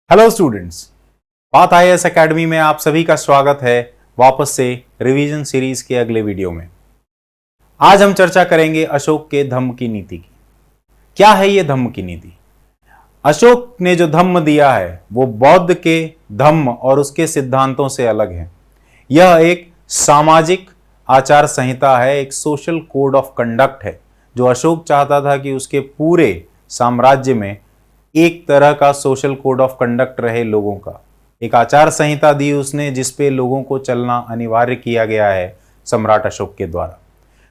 Hello students, बात IAS academy में आप सभी का स्वागत है वापस से रिवीजन सीरीज के अगले वीडियो में। आज हम चर्चा करेंगे अशोक के धम्म की नीति की। क्या है ये धम्म की नीति? अशोक ने जो धम्म दिया है वो बौद्ध के धम्म और उसके सिद्धांतों से अलग है। यह एक सामाजिक आचार संहिता है, एक सोशल कोड ऑफ कंडक्ट है जो अशोक चाहता था कि उसके पूरे साम्राज्य में एक तरह का सोशल कोड ऑफ कंडक्ट रहे। लोगों का एक आचार संहिता दी उसने जिसपे लोगों को चलना अनिवार्य किया गया है सम्राट अशोक के द्वारा।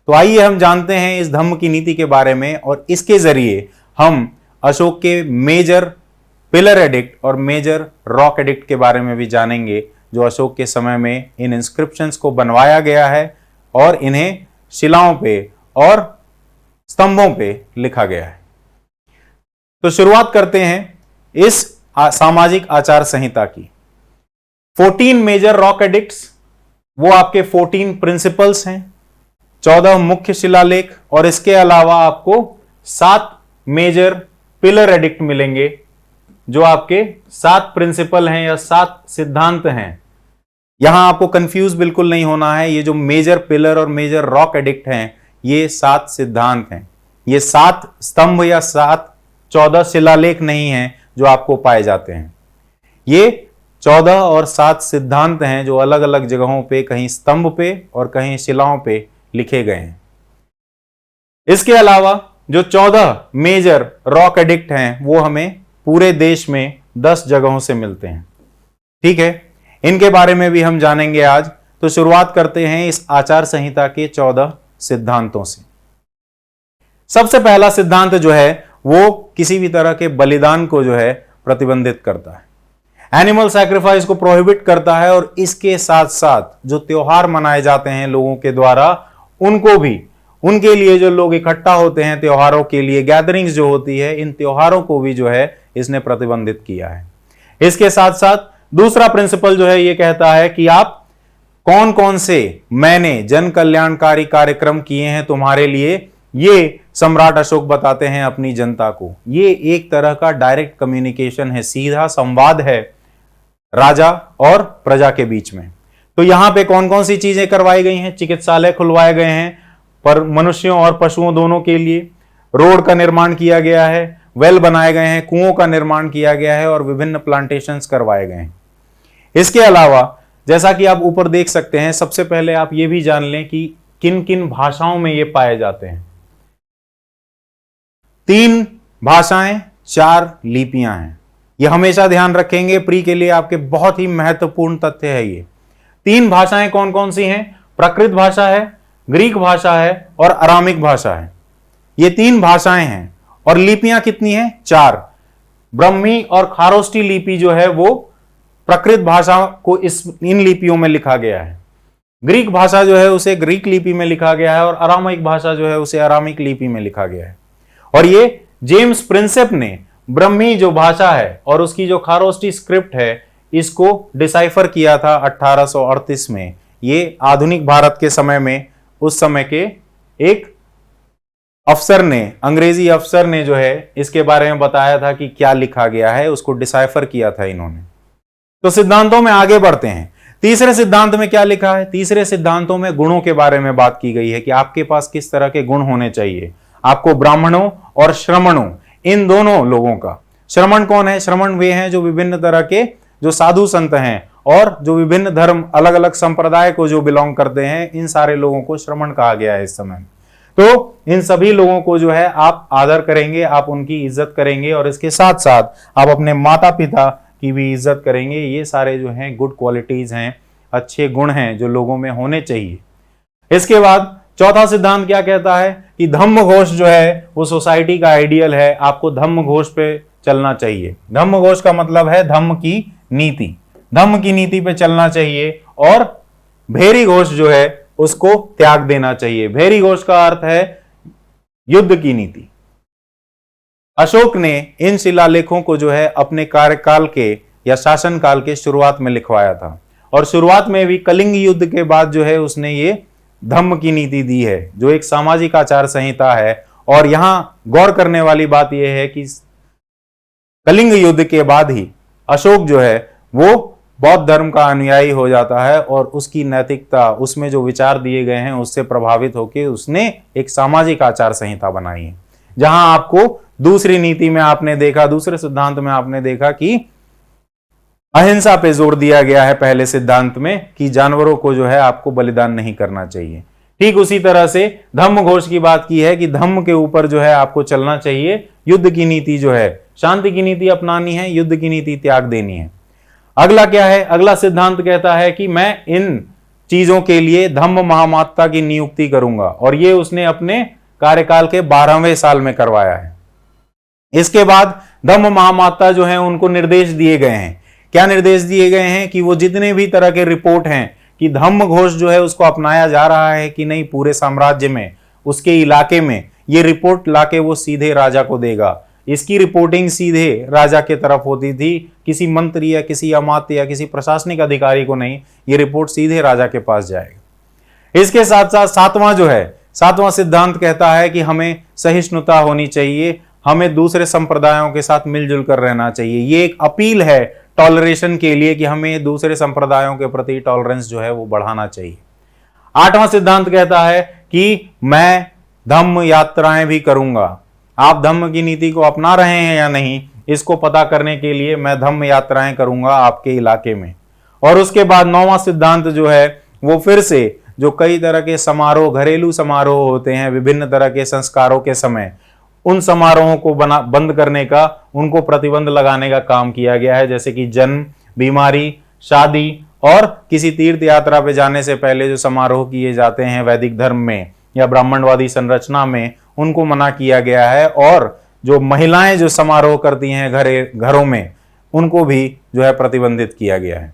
तो आइए हम जानते हैं इस धम्म की नीति के बारे में और इसके जरिए हम अशोक के मेजर पिलर एडिक्ट और मेजर रॉक एडिक्ट के बारे में भी जानेंगे जो अशोक के समय में इन इंस्क्रिप्शंस को बनवाया गया है और इन्हें शिलाओं पे और स्तंभों पे लिखा गया है। तो शुरुआत करते हैं इस सामाजिक आचार संहिता की। 14 मेजर रॉक एडिक्ट्स, वो आपके 14 प्रिंसिपल्स हैं, 14 मुख्य शिलालेख और इसके अलावा आपको 7 मेजर पिलर एडिक्ट मिलेंगे जो आपके 7 प्रिंसिपल हैं या 7 सिद्धांत हैं। यहां आपको कंफ्यूज बिल्कुल नहीं होना है। ये जो मेजर पिलर और मेजर रॉक एडिक्ट हैं ये 7 सिद्धांत हैं। ये 7 स्तंभ या 14 शिलालेख नहीं हैं जो आपको पाए जाते हैं। ये 14 और 7 सिद्धांत हैं जो अलग अलग जगहों पे, कहीं स्तंभ पे और कहीं शिलाओं पे लिखे गए हैं। इसके अलावा जो 14 मेजर रॉक एडिक्ट हैं वो हमें पूरे देश में 10 जगहों से मिलते हैं। ठीक है, इनके बारे में भी हम जानेंगे आज। तो शुरुआत करते हैं इस आचार संहिता के 14 सिद्धांतों से। सबसे पहला सिद्धांत जो है वो किसी भी तरह के बलिदान को जो है प्रतिबंधित करता है। एनिमल सैक्रिफाइस को प्रोहिबिट करता है और इसके साथ साथ जो त्योहार मनाए जाते हैं लोगों के द्वारा उनको भी, उनके लिए जो लोग इकट्ठा होते हैं त्योहारों के लिए, गैदरिंग्स जो होती है, इन त्योहारों को भी जो है इसने प्रतिबंधित किया है। इसके साथ साथ दूसरा प्रिंसिपल जो है ये कहता है कि आप कौन कौन से मैंने जन कल्याणकारी कार्यक्रम किए हैं तुम्हारे लिए, ये सम्राट अशोक बताते हैं अपनी जनता को। ये एक तरह का डायरेक्ट कम्युनिकेशन है, सीधा संवाद है राजा और प्रजा के बीच में। तो यहां पे कौन कौन सी चीजें करवाई गई हैं? चिकित्सालय खुलवाए गए हैं पर मनुष्यों और पशुओं दोनों के लिए, रोड का निर्माण किया गया है, वेल बनाए गए हैं, कुओं का निर्माण किया गया है और विभिन्न प्लांटेशंस करवाए गए हैं। इसके अलावा जैसा कि आप ऊपर देख सकते हैं, सबसे पहले आप ये भी जान लें कि किन किन भाषाओं में ये पाए जाते हैं। 3 भाषाएं, 4 लिपियां हैं। ये हमेशा ध्यान रखेंगे, प्री के लिए आपके बहुत ही महत्वपूर्ण तथ्य है ये। 3 भाषाएं कौन कौन सी हैं? प्राकृत भाषा है, ग्रीक भाषा है और अरामिक भाषा है। ये 3 भाषाएं हैं। और लिपियां कितनी हैं? 4। ब्रह्मी और खारोष्टी लिपि जो है वो प्राकृत भाषा को इन लिपियों में लिखा गया है। ग्रीक भाषा जो है उसे ग्रीक लिपि में लिखा गया है और अरामिक भाषा जो है उसे अरामिक लिपि में लिखा गया है। और ये जेम्स प्रिंसेप ने ब्रह्मी जो भाषा है और उसकी जो खारोष्टी स्क्रिप्ट है इसको डिसाइफर किया था 1838 में। ये आधुनिक भारत के समय में उस समय के एक अफसर ने, अंग्रेजी अफसर ने जो है इसके बारे में बताया था कि क्या लिखा गया है, उसको डिसाइफर किया था इन्होंने। तो सिद्धांतों में आगे बढ़ते हैं। तीसरे सिद्धांत में क्या लिखा है? तीसरे सिद्धांतों में गुणों के बारे में बात की गई है कि आपके पास किस तरह के गुण होने चाहिए। आपको ब्राह्मणों और श्रमणों, इन दोनों लोगों का, श्रमण कौन है? श्रमण वे हैं जो विभिन्न तरह के जो साधु संत हैं और जो विभिन्न धर्म, अलग अलग संप्रदाय को जो बिलोंग करते हैं, इन सारे लोगों को श्रमण कहा गया है इस समय। तो इन सभी लोगों को जो है आप आदर करेंगे, आप उनकी इज्जत करेंगे और इसके साथ साथ आप अपने माता पिता की भी इज्जत करेंगे। ये सारे जो हैं गुड क्वालिटीज हैं, अच्छे गुण हैं जो लोगों में होने चाहिए। इसके बाद चौथा सिद्धांत क्या कहता है कि धम्म घोष जो है वो सोसाइटी का आइडियल है, आपको धम्म घोष पे चलना चाहिए। धम्म घोष का मतलब है धम्म की नीति, धम्म की नीति पे चलना चाहिए और भेरी घोष जो है उसको त्याग देना चाहिए। भेरी घोष का अर्थ है युद्ध की नीति। अशोक ने इन शिलालेखों को जो है अपने कार्यकाल के या शासनकाल के शुरुआत में लिखवाया था और शुरुआत में भी कलिंग युद्ध के बाद जो है उसने ये धम्म की नीति दी है जो एक सामाजिक आचार संहिता है। और यहां गौर करने वाली बात यह है कि कलिंग युद्ध के बाद ही अशोक जो है वो बौद्ध धर्म का अनुयायी हो जाता है और उसकी नैतिकता, उसमें जो विचार दिए गए हैं उससे प्रभावित होकर उसने एक सामाजिक आचार संहिता बनाई है, जहां आपको दूसरी नीति में आपने देखा, दूसरे सिद्धांत में आपने देखा कि अहिंसा पे जोर दिया गया है पहले सिद्धांत में, कि जानवरों को जो है आपको बलिदान नहीं करना चाहिए। ठीक उसी तरह से धम्म घोष की बात की है कि धम्म के ऊपर जो है आपको चलना चाहिए, युद्ध की नीति जो है, शांति की नीति अपनानी है, युद्ध की नीति त्याग देनी है। अगला क्या है? अगला सिद्धांत कहता है कि मैं इन चीजों के लिए धम्म महामाता की नियुक्ति करूंगा, और ये उसने अपने कार्यकाल के 12वें साल में करवाया है। इसके बाद धम्म महामाता जो है उनको निर्देश दिए गए हैं। क्या निर्देश दिए गए हैं? कि वो जितने भी तरह के रिपोर्ट हैं कि धम्म घोष जो है उसको अपनाया जा रहा है कि नहीं पूरे साम्राज्य में, उसके इलाके में, ये रिपोर्ट लाके वो सीधे राजा को देगा। इसकी रिपोर्टिंग सीधे राजा के तरफ होती थी, किसी मंत्री या किसी अमात्य या किसी प्रशासनिक अधिकारी को नहीं, ये रिपोर्ट सीधे राजा के पास जाएगा। इसके साथ साथ सातवां सिद्धांत कहता है कि हमें सहिष्णुता होनी चाहिए, हमें दूसरे संप्रदायों के साथ मिलजुल कर रहना चाहिए। ये एक अपील है टॉलरेशन के लिए कि हमें दूसरे संप्रदायों के प्रति टॉलरेंस जो है वो बढ़ाना चाहिए। 8वां सिद्धांत कहता है कि मैं धम्म यात्राएं भी करूंगा। आप धम्म की नीति को अपना रहे हैं या नहीं, इसको पता करने के लिए मैं धम्म यात्राएं करूंगा आपके इलाके में। और उसके बाद 9वां सिद्धांत जो है वो फिर से जो कई तरह के समारोह, घरेलू समारोह होते हैं विभिन्न तरह के संस्कारों के समय, उन समारोहों को बंद करने का, उनको प्रतिबंध लगाने का काम किया गया है। जैसे कि जन्म, बीमारी, शादी और किसी तीर्थ यात्रा पे जाने से पहले जो समारोह किए जाते हैं वैदिक धर्म में या ब्राह्मणवादी संरचना में, उनको मना किया गया है। और जो महिलाएं जो समारोह करती हैं घरों में, उनको भी जो है प्रतिबंधित किया गया है।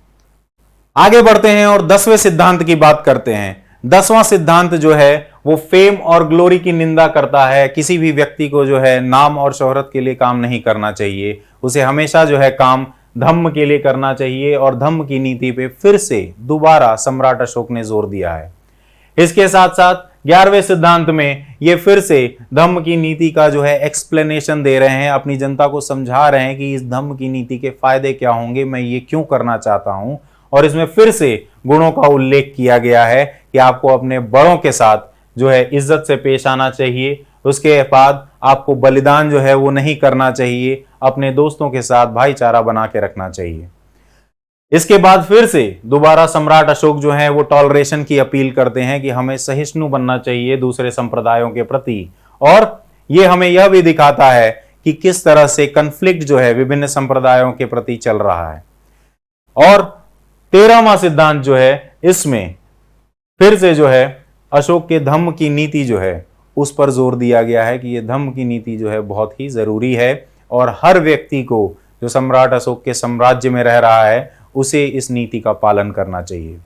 आगे बढ़ते हैं और 10वें सिद्धांत की बात करते हैं। 10वां सिद्धांत जो है वो फेम और ग्लोरी की निंदा करता है। किसी भी व्यक्ति को जो है नाम और शोहरत के लिए काम नहीं करना चाहिए, उसे हमेशा जो है काम धम्म के लिए करना चाहिए। और धम्म की नीति पे फिर से दोबारा सम्राट अशोक ने जोर दिया है। इसके साथ साथ 11वें सिद्धांत में ये फिर से धम्म की नीति का जो है एक्सप्लेनेशन दे रहे हैं, अपनी जनता को समझा रहे हैं कि इस धम्म की नीति के फायदे क्या होंगे, मैं ये क्यों करना चाहता हूं। और इसमें फिर से गुणों का उल्लेख किया गया है कि आपको अपने बड़ों के साथ जो है इज्जत से पेश आना चाहिए। उसके बाद आपको बलिदान जो है वो नहीं करना चाहिए, अपने दोस्तों के साथ भाईचारा बना के रखना चाहिए। इसके बाद फिर से दोबारा सम्राट अशोक जो है वो टॉलरेशन की अपील करते हैं कि हमें सहिष्णु बनना चाहिए दूसरे संप्रदायों के प्रति। और ये हमें यह भी दिखाता है कि किस तरह से कन्फ्लिक्ट जो है विभिन्न संप्रदायों के प्रति चल रहा है। और 13वां सिद्धांत जो है, इसमें फिर से जो है अशोक के धम्म की नीति जो है उस पर जोर दिया गया है कि ये धम्म की नीति जो है बहुत ही जरूरी है और हर व्यक्ति को जो सम्राट अशोक के साम्राज्य में रह रहा है उसे इस नीति का पालन करना चाहिए।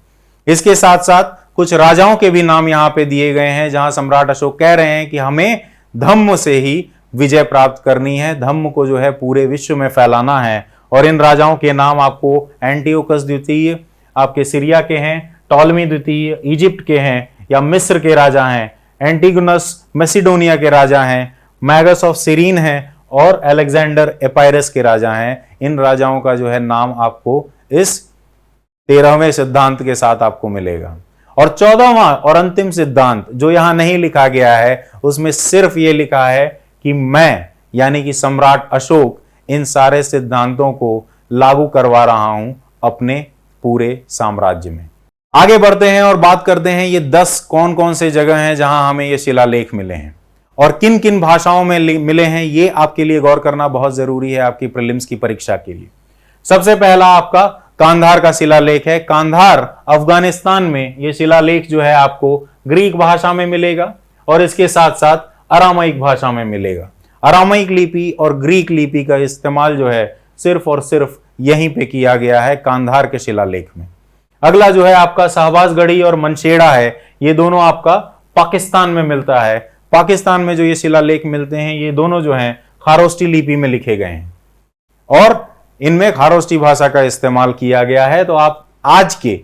इसके साथ साथ कुछ राजाओं के भी नाम यहाँ पे दिए गए हैं, जहां सम्राट अशोक कह रहे हैं कि हमें धम्म से ही विजय प्राप्त करनी है, धम्म को जो है पूरे विश्व में फैलाना है। और इन राजाओं के नाम आपको एंटियोकस द्वितीय आपके सीरिया के हैं, टॉलमी द्वितीय इजिप्ट के हैं या मिस्र के राजा हैं, एंटीगुनस मैसिडोनिया के राजा हैं, मैगस ऑफ सीरीन हैं और अलेक्जेंडर एपायरस के राजा हैं। इन राजाओं का जो है नाम आपको इस 13वें सिद्धांत के साथ आपको मिलेगा। और 14वां और अंतिम सिद्धांत जो यहां नहीं लिखा गया है, उसमें सिर्फ ये लिखा है कि मैं यानी कि सम्राट अशोक इन सारे सिद्धांतों को लागू करवा रहा हूं अपने पूरे साम्राज्य में। आगे बढ़ते हैं और बात करते हैं ये 10 कौन कौन से जगह हैं जहां हमें ये शिलालेख मिले हैं और किन किन भाषाओं में मिले हैं। ये आपके लिए गौर करना बहुत जरूरी है आपकी प्रीलिम्स की परीक्षा के लिए। सबसे पहला आपका कांधार का शिलालेख है। कांधार अफगानिस्तान में ये शिलालेख जो है आपको ग्रीक भाषा में मिलेगा और इसके साथ साथ अरामाइक भाषा में मिलेगा। अरामाइक लिपि और ग्रीक लिपि का इस्तेमाल जो है सिर्फ और सिर्फ यहीं पे किया गया है कांधार के शिलालेख में। अगला जो है आपका शहबाजगढ़ी और मनशेड़ा है, ये दोनों आपका पाकिस्तान में मिलता है। पाकिस्तान में जो ये शिलालेख मिलते हैं ये दोनों जो हैं खारोष्टी लिपि में लिखे गए हैं और इनमें खारोष्टी भाषा का इस्तेमाल किया गया है। तो आप आज के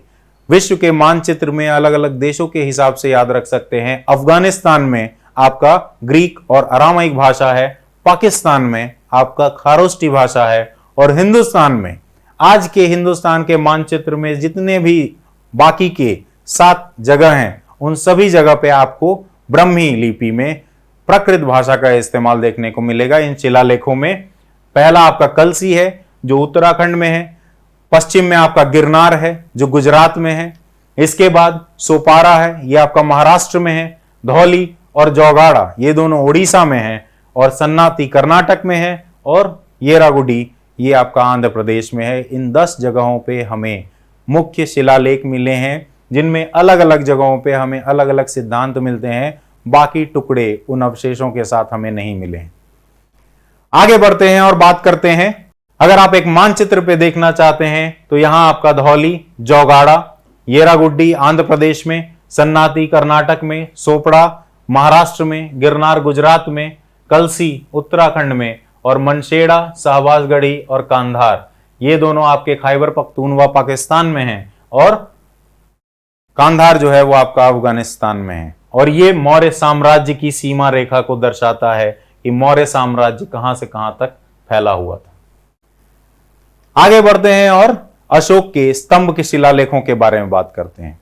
विश्व के मानचित्र में अलग अलग देशों के हिसाब से याद रख सकते हैं। अफगानिस्तान में आपका ग्रीक और अरामाइक भाषा है, पाकिस्तान में आपका खारोष्टी भाषा है और हिंदुस्तान में आज के हिंदुस्तान के मानचित्र में जितने भी बाकी के 7 जगह हैं, उन सभी जगह पे आपको ब्रह्मी लिपि में प्राकृत भाषा का इस्तेमाल देखने को मिलेगा इन शिलालेखों में। पहला आपका कलसी है जो उत्तराखंड में है, पश्चिम में आपका गिरनार है जो गुजरात में है, इसके बाद सोपारा है, यह आपका महाराष्ट्र में है, धौली और जोगाड़ा ये दोनों उड़ीसा में है, और सन्नाती कर्नाटक में है, और येरागुडी ये आपका आंध्र प्रदेश में है। इन 10 जगहों पे हमें मुख्य शिलालेख मिले हैं, जिनमें अलग अलग जगहों पे हमें अलग अलग सिद्धांत मिलते हैं, बाकी टुकड़े उन अवशेषों के साथ हमें नहीं मिले हैं। आगे बढ़ते हैं और बात करते हैं, अगर आप एक मानचित्र पे देखना चाहते हैं तो यहां आपका धौली, जोगाड़ा, येरागुड्डी आंध्र प्रदेश में, सन्नाती कर्नाटक में, सोपड़ा महाराष्ट्र में, गिरनार गुजरात में, कलसी उत्तराखंड में, और मनशेड़ा, शाहबाजगढ़ी और कांधार ये दोनों आपके खैबर पख्तूनवा पाकिस्तान में हैं, और कांधार जो है वो आपका अफगानिस्तान में है। और ये मौर्य साम्राज्य की सीमा रेखा को दर्शाता है कि मौर्य साम्राज्य कहां से कहां तक फैला हुआ था। आगे बढ़ते हैं और अशोक के स्तंभ के शिलालेखों के बारे में बात करते हैं।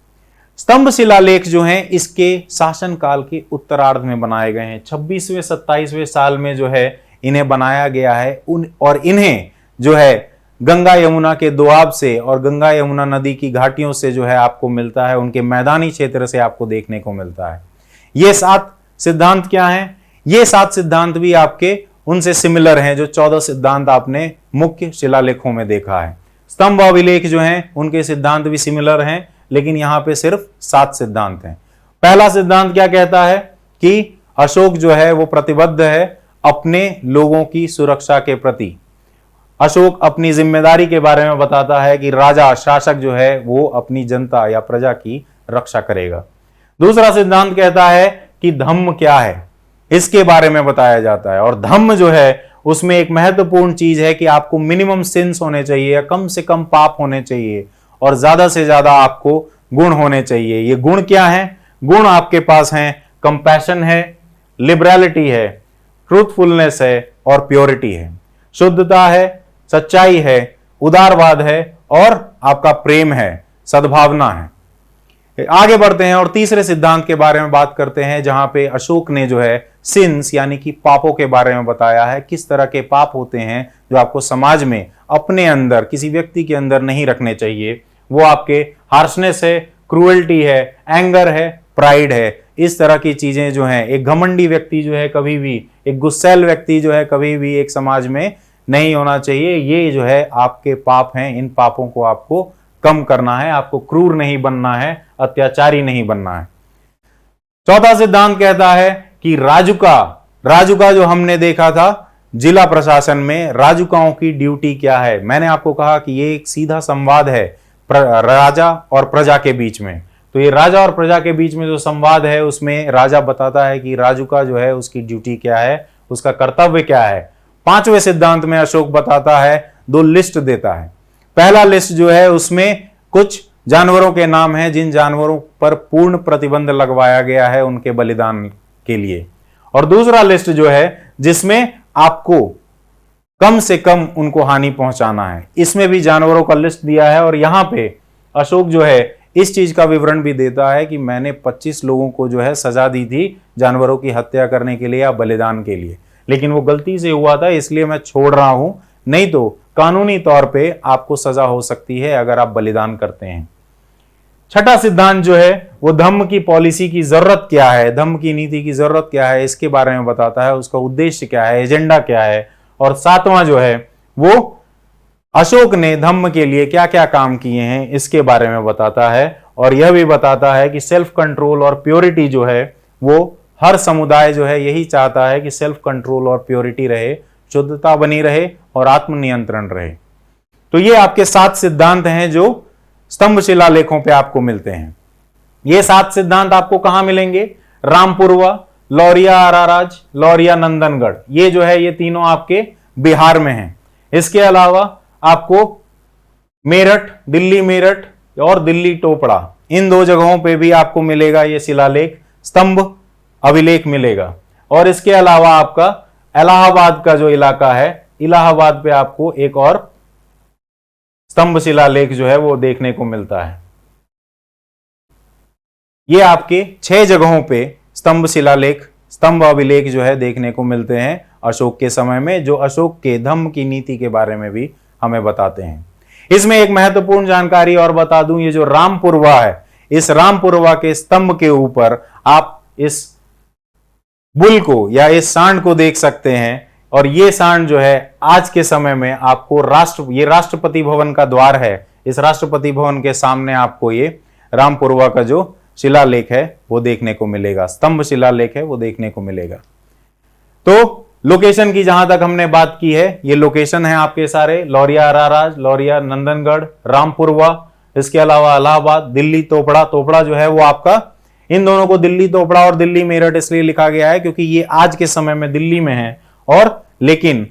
स्तंभ शिलालेख जो हैं इसके शासनकाल के उत्तरार्ध में बनाए गए हैं। 26वें 27वें साल में जो है इन्हें बनाया गया है, और इन्हें जो है गंगा यमुना के दोआब से और गंगा यमुना नदी की घाटियों से जो है आपको मिलता है, उनके मैदानी क्षेत्र से आपको देखने को मिलता है। ये 7 सिद्धांत क्या हैं? ये 7 सिद्धांत भी आपके उनसे सिमिलर हैं जो 14 सिद्धांत आपने मुख्य शिलालेखों में देखा है। स्तंभ अभिलेख जो हैं उनके सिद्धांत भी सिमिलर हैं, लेकिन यहां पे सिर्फ 7 सिद्धांत हैं। पहला सिद्धांत क्या कहता है कि अशोक जो है वो प्रतिबद्ध है अपने लोगों की सुरक्षा के प्रति। अशोक अपनी जिम्मेदारी के बारे में बताता है कि राजा शासक जो है वो अपनी जनता या प्रजा की रक्षा करेगा। दूसरा सिद्धांत कहता है कि धम्म क्या है, इसके बारे में बताया जाता है, और धम्म जो है उसमें एक महत्वपूर्ण चीज है कि आपको मिनिमम सिंस होने चाहिए, कम से कम पाप होने चाहिए, और ज्यादा से ज्यादा आपको गुण होने चाहिए। ये गुण क्या है? गुण आपके पास हैं, कंपैशन है, लिबरलिटी है, ट्रूथफुलनेस है और प्योरिटी है। शुद्धता है, सच्चाई है, उदारवाद है और आपका प्रेम है, सद्भावना है। आगे बढ़ते हैं और तीसरे सिद्धांत के बारे में बात करते हैं, जहां पे अशोक ने जो है सिंस यानी कि पापों के बारे में बताया है, किस तरह के पाप होते हैं जो आपको समाज में अपने अंदर किसी व्यक्ति के अंदर नहीं रखने चाहिए। वो आपके हार्शनेस है, क्रूएल्टी है, एंगर है, प्राइड है। इस तरह की चीजें जो हैं, एक घमंडी व्यक्ति जो है कभी भी, एक गुस्सैल व्यक्ति जो है कभी भी एक समाज में नहीं होना चाहिए। ये जो है आपके पाप हैं, इन पापों को आपको कम करना है, आपको क्रूर नहीं बनना है, अत्याचारी नहीं बनना है। चौथा सिद्धांत कहता है कि राजुका जो हमने देखा था जिला प्रशासन में, राजुकाओं की ड्यूटी क्या है। मैंने आपको कहा कि ये एक सीधा संवाद है राजा और प्रजा के बीच में। तो ये राजा और प्रजा के बीच में जो संवाद है उसमें राजा बताता है कि राजुका जो है उसकी ड्यूटी क्या है, उसका कर्तव्य क्या है। 5वें सिद्धांत में अशोक बताता है, 2 लिस्ट देता है। पहला लिस्ट जो है उसमें कुछ जानवरों के नाम हैं जिन जानवरों पर पूर्ण प्रतिबंध लगवाया गया है उनके बलिदान के लिए, और दूसरा लिस्ट जो है जिसमें आपको कम से कम उनको हानि पहुंचाना है। इसमें भी जानवरों का लिस्ट दिया है, और यहां पे अशोक जो है इस चीज का विवरण भी देता है कि मैंने 25 लोगों को जो है सजा दी थी जानवरों की हत्या करने के लिए या बलिदान के लिए, लेकिन वो गलती से हुआ था इसलिए मैं छोड़ रहा हूं, नहीं तो कानूनी तौर पे आपको सजा हो सकती है अगर आप बलिदान करते हैं। छठा सिद्धांत जो है वो धम्म की पॉलिसी की जरूरत क्या है, धम्म की नीति की जरूरत क्या है, इसके बारे में बताता है, उसका उद्देश्य क्या है, एजेंडा क्या है। और 7वां जो है वो अशोक ने धम्म के लिए क्या क्या काम किए हैं इसके बारे में बताता है, और यह भी बताता है कि सेल्फ कंट्रोल और प्योरिटी जो है वो हर समुदाय जो है यही चाहता है कि सेल्फ कंट्रोल और प्योरिटी रहे, शुद्धता बनी रहे और आत्मनियंत्रण रहे। तो ये आपके 7 सिद्धांत हैं जो स्तंभ शिलालेखों पे आपको मिलते हैं। ये 7 सिद्धांत आपको कहां मिलेंगे? रामपुरवा, लौरिया आराराज, लौरिया नंदनगढ़, ये जो है ये तीनों आपके बिहार में हैं। इसके अलावा आपको मेरठ, दिल्ली मेरठ और दिल्ली टोपड़ा, इन 2 जगहों पे भी आपको मिलेगा ये शिलालेख, स्तंभ अभिलेख मिलेगा। और इसके अलावा आपका इलाहाबाद का जो इलाका है, इलाहाबाद पे आपको एक और स्तंभ शिलालेख जो है वो देखने को मिलता है। ये आपके 6 जगहों पे स्तंभ शिलालेख, स्तंभ अभिलेख जो है देखने को मिलते हैं अशोक के समय में, जो अशोक के धम्म की नीति के बारे में भी हमें बताते हैं। इसमें एक महत्वपूर्ण जानकारी और बता दूं, ये जो रामपुरवा है, इस रामपुरवा के स्तंभ के ऊपर आप इस बुल को या इस सांड को देख सकते हैं। और ये सांड जो है आज के समय में आपको ये राष्ट्रपति भवन का द्वार है, इस राष्ट्रपति भवन के सामने आपको ये रामपुरवा का जो शिलालेख है वो देखने को मिलेगा, स्तंभ शिलालेख है वो देखने को मिलेगा। तो लोकेशन की जहां तक हमने बात की है, ये लोकेशन है आपके सारे लौरिया अराराज, लौरिया नंदनगढ़, रामपुरवा, इसके अलावा इलाहाबाद, दिल्ली तोपड़ा। तोपड़ा जो है वो आपका, इन दोनों को दिल्ली तोपड़ा और दिल्ली मेरठ इसलिए लिखा गया है क्योंकि ये आज के समय में दिल्ली में है, और लेकिन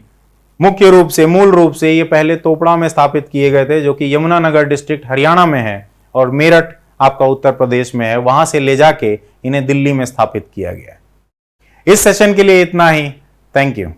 मुख्य रूप से, मूल रूप से ये पहले तोपड़ा में स्थापित किए गए थे, जो कि यमुनानगर डिस्ट्रिक्ट हरियाणा में है, और मेरठ आपका उत्तर प्रदेश में है। वहां से ले जाके इन्हें दिल्ली में स्थापित किया गया है। इस सेशन के लिए इतना ही। Thank you.